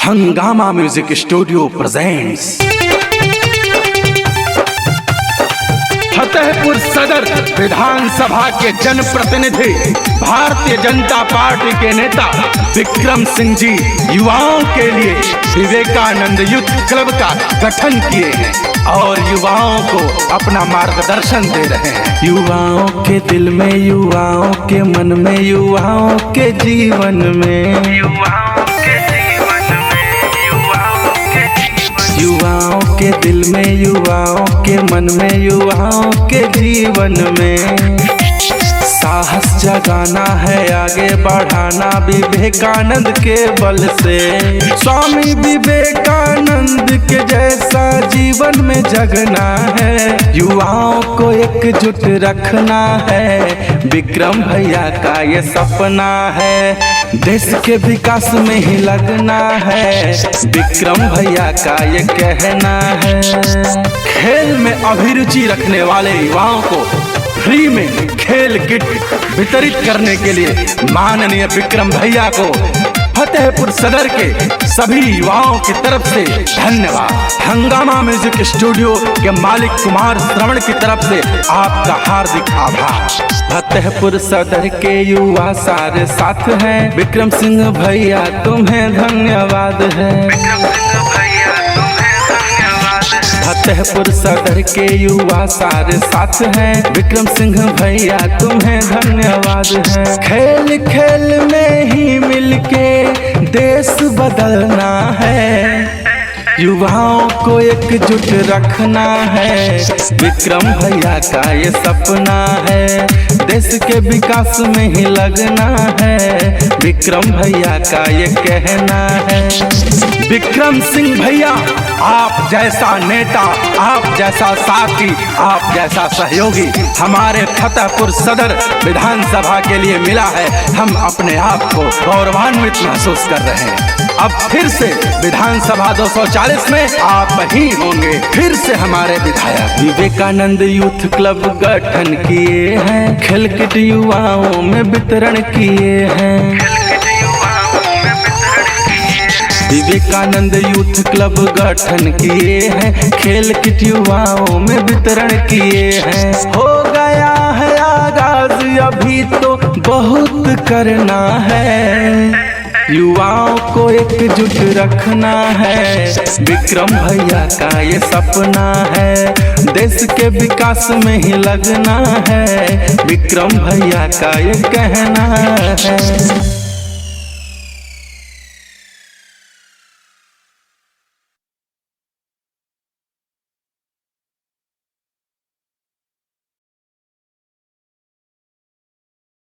हंगामा music studio presents. Fatehpur Sadar विधानसभा के जनप्रतिनिधि भारतीय जनता पार्टी के नेता विक्रम सिंह जी युवाओं के लिए विवेकानंद यूथ क्लब का गठन किए हैं और युवाओं को अपना मार्गदर्शन दे रहे हैं। युवाओं के दिल में, युवाओं के मन में, युवाओं के जीवन में, युवाओं के दिल में, युवाओं के मन में, युवाओं के जीवन में साहस जगाना है, आगे बढ़ाना विवेकानंद के बल से। स्वामी विवेकानंद के जैसा जीवन में जगना है, युवाओं को एकजुट रखना है, विक्रम भैया का ये सपना है। देश के विकास में ही लगना है, विक्रम भैया का ये कहना है। खेल में अभिरुचि रखने वाले युवाओं को फ्री में खेल किट वितरित करने के लिए माननीय विक्रम भैया को फतेहपुर सदर के सभी युवाओं की तरफ से धन्यवाद। हंगामा म्यूजिक स्टूडियो के मालिक कुमार श्रवण की तरफ से आपका हार्दिक आभार। फतेहपुर सदर के युवा सारे साथ हैं, विक्रम सिंह भैया तुम्हें धन्यवाद है। फतेहपुर सदर के युवा सारे साथ हैं, विक्रम सिंह भैया तुम्हें धन्यवाद है। खेल खेल में ही मिलके देश बदलना है, युवाओं को एकजुट रखना है, विक्रम भैया का ये सपना है। देश के विकास में ही लगना है, विक्रम भैया का ये कहना है। विक्रम सिंह भैया आप जैसा नेता, आप जैसा साथी, आप जैसा सहयोगी हमारे फतेहपुर सदर विधानसभा के लिए मिला है। हम अपने आप को गौरवान्वित महसूस कर रहे हैं। अब फिर से विधानसभा 240 में आप ही होंगे फिर से हमारे विधायक। विवेकानंद यूथ क्लब गठन किए हैं, खेल किट युवाओं में वितरण किए हैं। विवेकानंद यूथ क्लब गठन किए हैं, खेल किट युवाओं में वितरण किए हैं। हो गया है आगाज, अभी तो बहुत करना है, युवाओं को एकजुट रखना है, विक्रम भैया का ये सपना है। देश के विकास में ही लगना है, विक्रम भैया का ये कहना है।